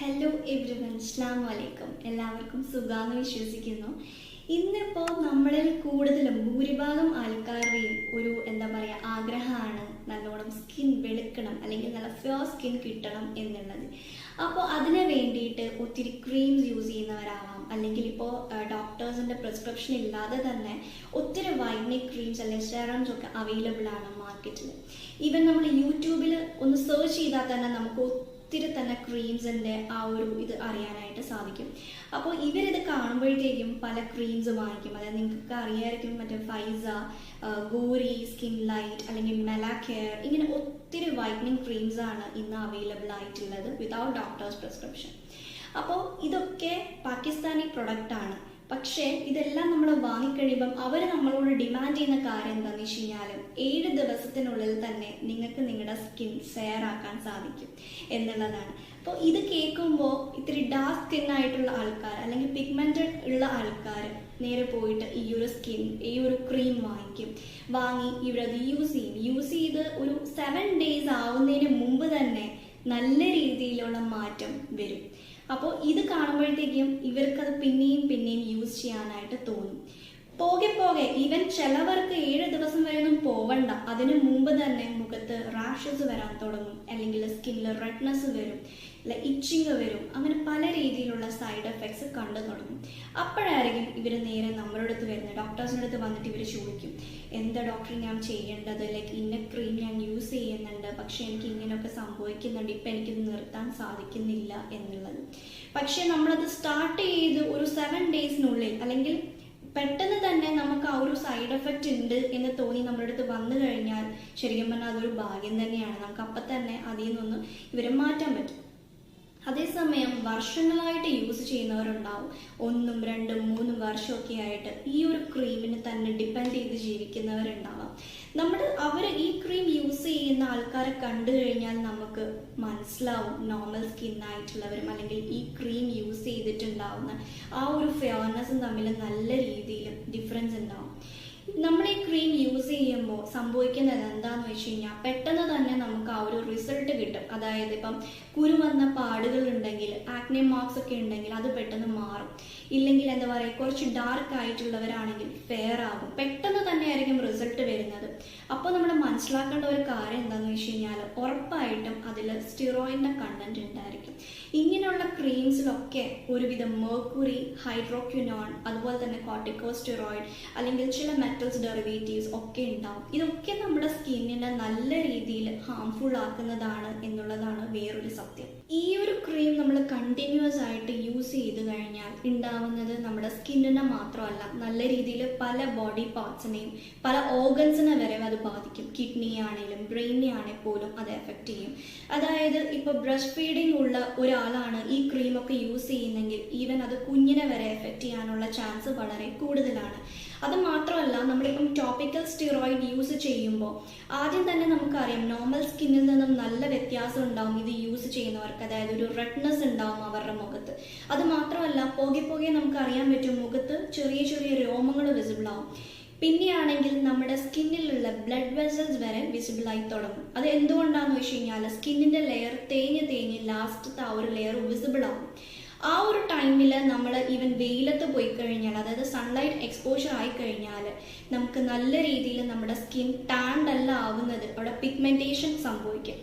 Hello everyone, അസ്സലാമു അലൈക്കും. എല്ലാവർക്കും സുഖാന്ന് വിശ്വസിക്കുന്നു. ഇന്നിപ്പോൾ നമ്മളിൽ കൂടുതലും ഭൂരിഭാഗം ആൾക്കാരുടെയും ഒരു ആഗ്രഹമാണ് നല്ലോണം സ്കിൻ വെളുക്കണം, അല്ലെങ്കിൽ നല്ല ഫെയർ സ്കിൻ കിട്ടണം എന്നുള്ളത്. അപ്പോൾ അതിന് വേണ്ടിയിട്ട് ഒത്തിരി ക്രീംസ് യൂസ് ചെയ്യുന്നവരാവാം, അല്ലെങ്കിൽ ഇപ്പോൾ ഡോക്ടേഴ്സിൻ്റെ പ്രിസ്ക്രിപ്ഷൻ ഇല്ലാതെ തന്നെ ഒത്തിരി വൈറ്റനിങ് ക്രീംസ് അല്ലെങ്കിൽ സെറംസ് ഒക്കെ അവൈലബിൾ ആണ് മാർക്കറ്റിൽ. ഈവൻ നമ്മൾ യൂട്യൂബിൽ ഒന്ന് സെർച്ച് ചെയ്താൽ തന്നെ നമുക്ക് ഒത്തിരി തന്നെ ക്രീംസിൻ്റെ ആ ഒരു ഇത് അറിയാനായിട്ട് സാധിക്കും. അപ്പോൾ ഇവരിത് കാണുമ്പോഴത്തേക്കും പല ക്രീംസ് വാങ്ങിക്കും. അതായത് നിങ്ങൾക്ക് അറിയാമായിരിക്കും, മറ്റേ ഫൈസ, ഗോരി, സ്കിൻ ലൈറ്റ് അല്ലെങ്കിൽ മെലാക്കെയർ, ഇങ്ങനെ ഒത്തിരി വൈറ്റനിങ് ക്രീംസ് ആണ് ഇന്ന് അവൈലബിൾ ആയിട്ടുള്ളത് വിതൗട്ട് ഡോക്ടേഴ്സ് പ്രിസ്ക്രിപ്ഷൻ. അപ്പോൾ ഇതൊക്കെ പാകിസ്ഥാനി പ്രൊഡക്റ്റ് ആണ്. പക്ഷേ ഇതെല്ലാം നമ്മൾ വാങ്ങിക്കഴിയുമ്പം അവർ നമ്മളോട് ഡിമാൻഡ് ചെയ്യുന്ന കാര്യം എന്താണെന്ന് വെച്ച് കഴിഞ്ഞാൽ 7 ദിവസത്തിനുള്ളിൽ തന്നെ നിങ്ങൾക്ക് നിങ്ങളുടെ സ്കിൻ ഫെയർ ആക്കാൻ സാധിക്കും എന്നുള്ളതാണ്. അപ്പോൾ ഇത് കേൾക്കുമ്പോൾ ഇത്തിരി ഡാർക്ക് സ്കിൻ ആയിട്ടുള്ള ആൾക്കാർ അല്ലെങ്കിൽ പിഗ്മെന്റഡ് ഉള്ള ആൾക്കാർ നേരെ പോയിട്ട് ഈ ഒരു ക്രീം വാങ്ങി ഇവിടെ അത് യൂസ് ചെയ്ത് ഒരു 7 days ആവുന്നതിന് മുമ്പ് തന്നെ നല്ല രീതിയിലുള്ള മാറ്റം വരും. അപ്പോൾ ഇത് കാണുമ്പോഴത്തേക്കും ഇവർക്കത് പിന്നെയും യൂസ് ചെയ്യാനായിട്ട് തോന്നും. പോകെ ഈവൻ ചിലവർക്ക് 7 ദിവസം വരെ ഒന്നും പോവണ്ട, അതിനു മുമ്പ് തന്നെ മുഖത്ത് റാഷസ് വരാൻ തുടങ്ങും, അല്ലെങ്കിൽ സ്കിന്നിൽ റെഡ്നെസ് വരും, ഇച്ചിങ് വരും. അങ്ങനെ പല രീതിയിലുള്ള സൈഡ് എഫക്ട്സ് കണ്ടു തുടങ്ങും. അപ്പോഴായിരിക്കും ഇവർ നേരെ നമ്മുടെ അടുത്ത് വരുന്നത്. ഡോക്ടേഴ്സിൻ്റെ അടുത്ത് വന്നിട്ട് ഇവർ ചോദിക്കും, എന്താ ഡോക്ടർ ഞാൻ ചെയ്യേണ്ടത്, ഇന്ന ക്രീം ഞാൻ യൂസ് ചെയ്യുന്നുണ്ട്, പക്ഷെ എനിക്ക് ഇങ്ങനെയൊക്കെ സംഭവിക്കുന്നുണ്ട്, ഇപ്പം എനിക്കിത് നിർത്താൻ സാധിക്കുന്നില്ല എന്നുള്ളത്. പക്ഷെ നമ്മളത് സ്റ്റാർട്ട് ചെയ്ത് ഒരു 7 daysനുള്ളിൽ അല്ലെങ്കിൽ പെട്ടെന്ന് തന്നെ നമുക്ക് ആ ഒരു സൈഡ് എഫക്റ്റ് ഉണ്ട് എന്ന് തോന്നി നമ്മുടെ അടുത്ത് വന്നു കഴിഞ്ഞാൽ ശരിക്കും പറഞ്ഞാൽ അതൊരു ഭാഗ്യം തന്നെയാണ്. നമുക്ക് അപ്പം തന്നെ അതിൽ നിന്നൊന്ന് ഇവരെ മാറ്റാൻ പറ്റും. അതേസമയം വർഷങ്ങളായിട്ട് യൂസ് ചെയ്യുന്നവരുണ്ടാവും, 1, 2, 3 വർഷമൊക്കെ ആയിട്ട് ഈ ഒരു ക്രീമിന് തന്നെ ഡിപ്പെൻഡ് ചെയ്ത് ജീവിക്കുന്നവരുണ്ടാവാം. അവർ ഈ ക്രീം യൂസ് ചെയ്യുന്ന ആൾക്കാരെ കണ്ടു കഴിഞ്ഞാൽ നമുക്ക് മനസ്സിലാവും നോർമൽ സ്കിൻ ആയിട്ടുള്ളവരും അല്ലെങ്കിൽ ഈ ക്രീം യൂസ് ചെയ്തിട്ടുണ്ടാവുന്ന ആ ഒരു ഫെയർനെസ്സും തമ്മിൽ നല്ല രീതിയിൽ ഡിഫറൻസ് ഉണ്ടാവും. നമ്മൾ ഈ ക്രീം യൂസ് ചെയ്യുമ്പോൾ സംഭവിക്കുന്നത് എന്താണെന്ന് വെച്ച് കഴിഞ്ഞാൽ പെട്ടെന്ന് തന്നെ നമുക്ക് ആ ഒരു റിസൾട്ട് കിട്ടും. അതായത് ഇപ്പം കുരു വന്ന പാടുകൾ ഉണ്ടെങ്കിൽ, ആക്നെ മാർക്സ് ഒക്കെ ഉണ്ടെങ്കിൽ അത് പെട്ടെന്ന് മാറും. ഇല്ലെങ്കിൽ കുറച്ച് ഡാർക്ക് ആയിട്ടുള്ളവരാണെങ്കിൽ ഫെയർ ആകും. പെട്ടെന്ന് തന്നെ ആയിരിക്കും റിസൾട്ട് വരുന്നത്. അപ്പോൾ നമ്മൾ മനസ്സിലാക്കേണ്ട ഒരു കാര്യം എന്താണെന്ന് വെച്ച് കഴിഞ്ഞാൽ ഉറപ്പായിട്ടും അതിൽ സ്റ്റിറോയിഡിൻ്റെ കണ്ടന്റ് ഉണ്ടായിരിക്കും. ഇങ്ങനെയുള്ള ക്രീംസിലൊക്കെ ഒരുവിധം മെർക്കുറി, ഹൈഡ്രോക്വിനോൺ, അതുപോലെ തന്നെ കോർട്ടിക്കോസ്റ്റെറോയിഡ് അല്ലെങ്കിൽ ചില മെറ്റൽസ് ഡെറിവേറ്റീവ്സ് ഒക്കെ ഉണ്ടാവും. ഇതൊക്കെ നമ്മുടെ സ്കിന്നിനെ നല്ല രീതിയിൽ ഹാംഫുൾ ആക്കുന്നതാണ് എന്നുള്ളതാണ് വേറൊരു സത്യം. ഈ ഒരു ക്രീം നമ്മൾ കണ്ടിന്യൂസ് ആയിട്ട് യൂസ് ചെയ്ത് കഴിഞ്ഞാൽ ഉണ്ടാവുന്നത് നമ്മുടെ സ്കിന്നിനെ മാത്രമല്ല, നല്ല രീതിയിൽ പല ബോഡി പാർട്സിനെയും പല ഓർഗൻസിനെ വരെ അത് ബാധിക്കും. കിഡ്നി ആണെങ്കിലും ബ്രെയിനെ ആണെങ്കിൽ പോലും അത് എഫക്റ്റ് ചെയ്യും. അതായത് ഇപ്പോൾ ബ്രസ്റ്റ് ഫീഡിങ് ഉള്ള ഒരാളാണ് ഈ ക്രീമൊക്കെ യൂസ് ചെയ്യുന്നെങ്കിൽ ഈവൻ അത് കുഞ്ഞിനെ വരെ എഫക്റ്റ് ചെയ്യാനുള്ള ചാൻസ് വളരെ കൂടുതലാണ്. അത് മാത്രമല്ല, നമ്മളിപ്പം ടോപ്പിക്കൽ സ്റ്റിറോയിഡ് യൂസ് ചെയ്യുമ്പോൾ ആദ്യം തന്നെ നമുക്കറിയാം നോർമൽ സ്കിന്നിൽ നിന്നും നല്ല വ്യത്യാസം ഉണ്ടാവും ഇത് യൂസ് ചെയ്യുന്നവർക്ക്. അതായത് ഒരു റെഡ്നെസ് ഉണ്ടാവും അവരുടെ മുഖത്ത്. അത് മാത്രമല്ല, പോകെ നമുക്ക് അറിയാൻ പറ്റും മുഖത്ത് ചെറിയ രോമങ്ങൾ വിസിബിൾ ആവും. പിന്നെയാണെങ്കിൽ നമ്മുടെ സ്കിന്നിലുള്ള ബ്ലഡ് വെസൽസ് വരെ വിസിബിൾ ആയി തുടങ്ങും. അത് എന്തുകൊണ്ടാണെന്ന് വെച്ച് കഴിഞ്ഞാൽ സ്കിന്നിൻ്റെ ലെയർ തേഞ്ഞ് ലാസ്റ്റത്തെ ആ ഒരു ലെയർ വിസിബിൾ ആവും. ആ ഒരു ടൈമിൽ നമ്മൾ ഈവൻ വെയിലത്ത് പോയി കഴിഞ്ഞാൽ, അതായത് സൺലൈറ്റ് എക്സ്പോഷർ ആയി കഴിഞ്ഞാൽ നമുക്ക് നല്ല രീതിയിൽ നമ്മുടെ സ്കിൻ ടാൻഡ് അല്ല ആവുന്നത്, അവിടെ പിഗ്മെന്റേഷൻ സംഭവിക്കും.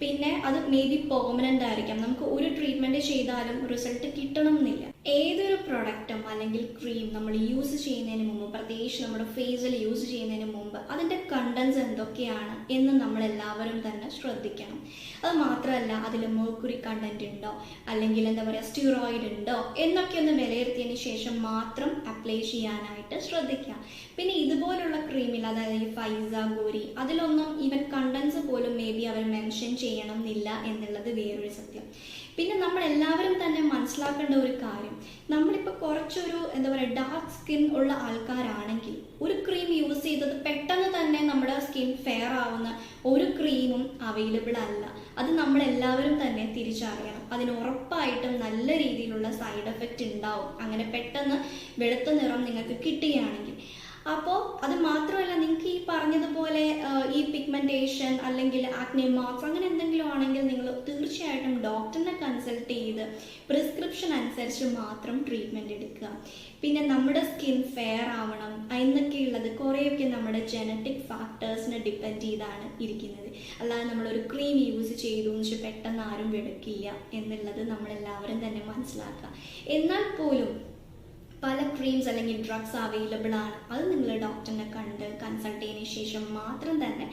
പിന്നെ അത് മേ ബി പെർമനന്റ് ആയിരിക്കാം. നമുക്ക് ഒരു ട്രീറ്റ്മെന്റ് ചെയ്താലും റിസൾട്ട് കിട്ടണം എന്നില്ല. ഏതൊരു പ്രൊഡക്റ്റും അല്ലെങ്കിൽ ക്രീം നമ്മൾ യൂസ് ചെയ്യുന്നതിന് മുമ്പ്, പ്രത്യേകിച്ച് നമ്മുടെ ഫേസിൽ യൂസ് ചെയ്യുന്നതിന് മുമ്പ് അതിൻ്റെ കണ്ടൻസ് എന്തൊക്കെയാണ് എന്ന് നമ്മളെല്ലാവരും തന്നെ ശ്രദ്ധിക്കണം. അത് മാത്രമല്ല, അതിൽ മെർക്കുറി കണ്ടന്റ് ഉണ്ടോ അല്ലെങ്കിൽ സ്റ്റിറോയിഡ് ഉണ്ടോ എന്നൊക്കെ ഒന്ന് വിലയിരുത്തിയതിന് ശേഷം മാത്രം അപ്ലൈ ചെയ്യാനായിട്ട് ശ്രദ്ധിക്കാം. പിന്നെ ഇതുപോലുള്ള ക്രീമിൽ, അതായത് ഈ ഫൈസ, ഗോരി, അതിലൊന്നും ഈവൻ കണ്ടൻസ് പോലും മേ ബി അവർ മെൻഷൻ ചെയ്യണം എന്നില്ല എന്നുള്ളത് വേറൊരു സത്യം. പിന്നെ നമ്മൾ എല്ലാവരും തന്നെ മനസ്സിലാക്കേണ്ട ഒരു കാര്യം, നമ്മളിപ്പോൾ കുറച്ചൊരു ഡാർക്ക് സ്കിൻ ഉള്ള ആൾക്കാരാണെങ്കിൽ ഒരു ക്രീം യൂസ് ചെയ്തത് പെട്ടെന്ന് തന്നെ നമ്മുടെ സ്കിൻ ഫെയർ ആവുന്ന ഒരു ക്രീമും അവൈലബിൾ അല്ല. അത് നമ്മളെല്ലാവരും തന്നെ തിരിച്ചറിയണം. അതിന് ഉറപ്പായിട്ടും നല്ല രീതിയിലുള്ള സൈഡ് എഫക്റ്റ് ഉണ്ടാവും അങ്ങനെ പെട്ടെന്ന് വെളുത്ത നിറം നിങ്ങൾക്ക് കിട്ടുകയാണെങ്കിൽ. അപ്പോൾ അത് മാത്രമല്ല, നിങ്ങൾക്ക് ഈ പറഞ്ഞതുപോലെ ഈ പിഗ്മെന്റേഷൻ അല്ലെങ്കിൽ ആക്നെ മാർക്സ് അങ്ങനെ എന്തെങ്കിലും ആണെങ്കിൽ നിങ്ങൾ തീർച്ചയായിട്ടും ഡോക്ടറിനെ കൺസൾട്ട് ചെയ്ത് പ്രിസ്ക്രിപ്ഷൻ അനുസരിച്ച് മാത്രം ട്രീറ്റ്മെൻറ്റ് എടുക്കുക. പിന്നെ നമ്മുടെ സ്കിൻ ഫെയർ ആവണം എന്നൊക്കെയുള്ളത് കുറേയൊക്കെ നമ്മുടെ ജനറ്റിക് ഫാക്ടേഴ്സിനെ ഡിപ്പെൻഡ് ചെയ്താണ് ഇരിക്കുന്നത്. അല്ലാതെ നമ്മളൊരു ക്രീം യൂസ് ചെയ്തു എന്ന് വെച്ചാൽ പെട്ടെന്ന് ആരും വെളുക്കില്ല എന്നുള്ളത് നമ്മളെല്ലാവരും തന്നെ മനസ്സിലാക്കുക. എന്നാൽ പോലും പല ക്രീംസ് അല്ലെങ്കിൽ ഡ്രഗ്സ് അവൈലബിൾ ആണ്. അത് നിങ്ങൾ ഡോക്ടറിനെ കണ്ട് കൺസൾട്ട് ചെയ്തതിന് ശേഷം മാത്രം തന്നെ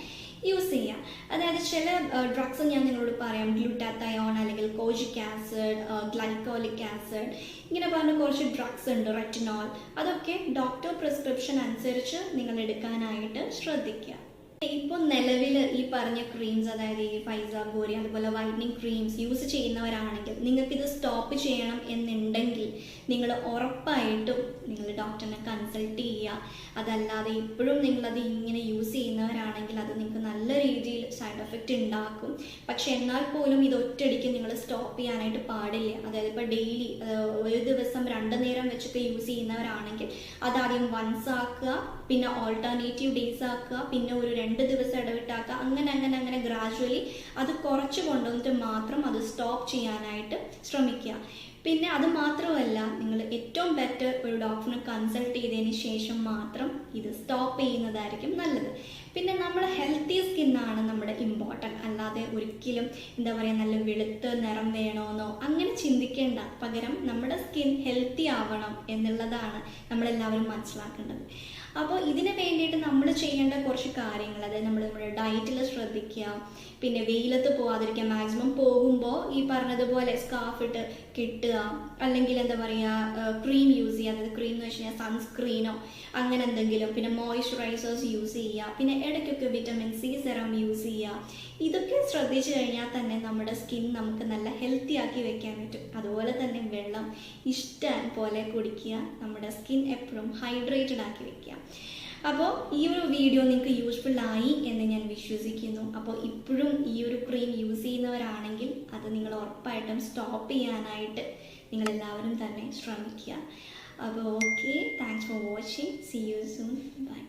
യൂസ് ചെയ്യാം. അതായത് ചില ഡ്രഗ്സ് ഞാൻ നിങ്ങളോട് പറയാം, ഗ്ലൂട്ടാത്തയോൺ അല്ലെങ്കിൽ കോജിക് ആസിഡ്, ഗ്ലൈക്കോളിക് ആസിഡ്, ഇങ്ങനെ പറഞ്ഞ കുറച്ച് ഡ്രഗ്സ് ഉണ്ട്, റെറ്റിനോൾ. അതൊക്കെ ഡോക്ടർ പ്രിസ്ക്രിപ്ഷൻ അനുസരിച്ച് നിങ്ങൾ എടുക്കാനായിട്ട് ശ്രദ്ധിക്കുക. ഇപ്പോൾ നിലവിൽ ഈ പറഞ്ഞ ക്രീംസ്, അതായത് ഈ ഫൈസ, ഗോരി, അതുപോലെ വൈറ്റനിങ് ക്രീംസ് യൂസ് ചെയ്യുന്നവരാണെങ്കിൽ നിങ്ങൾക്കിത് സ്റ്റോപ്പ് ചെയ്യണം എന്നുണ്ടെങ്കിൽ നിങ്ങൾ ഉറപ്പായിട്ടും നിങ്ങൾ ഡോക്ടറിനെ കൺസൾട്ട് ചെയ്യുക. അതല്ലാതെ ഇപ്പോഴും നിങ്ങളത് ഇങ്ങനെ യൂസ് ചെയ്യുന്നവരാണെങ്കിൽ അത് നിങ്ങൾക്ക് നല്ല രീതിയിൽ സൈഡ് എഫക്റ്റ് ഉണ്ടാക്കും. പക്ഷെ എന്നാൽ പോലും ഇത് ഒറ്റയടിക്ക് നിങ്ങൾ സ്റ്റോപ്പ് ചെയ്യാനായിട്ട് പാടില്ല. അതായത് ഇപ്പോൾ ഡെയിലി ഒരു ദിവസം 2 നേരം വെച്ചൊക്കെ യൂസ് ചെയ്യുന്നവരാണെങ്കിൽ അതാദ്യം വൺസ് ആക്കുക, പിന്നെ ഓൾട്ടർനേറ്റീവ് ഡേയ്സ് ആക്കുക, പിന്നെ ഒരു 2 ദിവസം ഇടവിട്ടാക്കുക. അങ്ങനെ ഗ്രാജുവലി അത് കുറച്ച് കൊണ്ടുവന്നിട്ട് മാത്രം അത് സ്റ്റോപ്പ് ചെയ്യാനായിട്ട് ശ്രമിക്കുക. പിന്നെ അത് മാത്രമല്ല, നിങ്ങൾ ഏറ്റവും ബെറ്റർ ഒരു ഡോക്ടറിനെ കൺസൾട്ട് ചെയ്തതിന് ശേഷം മാത്രം ഇത് സ്റ്റോപ്പ് ചെയ്യുന്നതായിരിക്കും നല്ലത്. പിന്നെ നമ്മൾ ഹെൽത്തി സ്കിന്നാണ് നമ്മുടെ ഇമ്പോർട്ടൻറ്റ്. അല്ലാതെ ഒരിക്കലും എന്താ പറയുക നല്ല വെളുത്ത് നിറം വേണമെന്നോ അങ്ങനെ ചിന്തിക്കേണ്ട. പകരം നമ്മുടെ സ്കിൻ ഹെൽത്തി ആവണം എന്നുള്ളതാണ് നമ്മളെല്ലാവരും മനസ്സിലാക്കേണ്ടത്. അപ്പോൾ ഇതിന് വേണ്ടിയിട്ട് നമ്മൾ ചെയ്യേണ്ട കുറച്ച് കാര്യങ്ങൾ, അതായത് നമ്മുടെ ഡയറ്റിൽ ശ്രദ്ധിക്കുക, പിന്നെ വെയിലത്ത് പോകാതിരിക്കുക, മാക്സിമം പോകുമ്പോൾ ഈ പറഞ്ഞതുപോലെ സ്കാർഫ് ഇട്ട് കിട്ടുക, അല്ലെങ്കിൽ എന്താ പറയുക ക്രീം യൂസ് ചെയ്യുക. അതായത് ക്രീം എന്ന് വെച്ച് കഴിഞ്ഞാൽ സൺസ്ക്രീനോ അങ്ങനെ എന്തെങ്കിലും, പിന്നെ മോയ്സ്ചറൈസേഴ്സ് യൂസ് ചെയ്യുക, പിന്നെ ഇടയ്ക്കൊക്കെ വിറ്റമിൻ സി സെറം യൂസ് ചെയ്യുക. ഇതൊക്കെ ശ്രദ്ധിച്ചു കഴിഞ്ഞാൽ തന്നെ നമ്മുടെ സ്കിൻ നമുക്ക് നല്ല ഹെൽത്തി ആക്കി വെക്കാൻ പറ്റും. അതുപോലെ തന്നെ വെള്ളം ഇഷ്ടം പോലെ കുടിക്കുക, നമ്മുടെ സ്കിൻ എപ്പോഴും ഹൈഡ്രേറ്റഡ് ആക്കി വെക്കുക. അപ്പോൾ ഈ ഒരു വീഡിയോ നിങ്ങൾക്ക് യൂസ്ഫുൾ ആയി എന്ന് ഞാൻ വിശ്വസിക്കുന്നു. അപ്പോൾ ഇപ്പോഴും ഈ ഒരു ക്രീം യൂസ് ചെയ്യുന്നവരാണെങ്കിൽ അത് നിങ്ങൾ ഉറപ്പായിട്ടും സ്റ്റോപ്പ് ചെയ്യാനായിട്ട് നിങ്ങളെല്ലാവരും തന്നെ ശ്രമിക്കുക. അപ്പോൾ okay, thanks for watching. See you soon. By.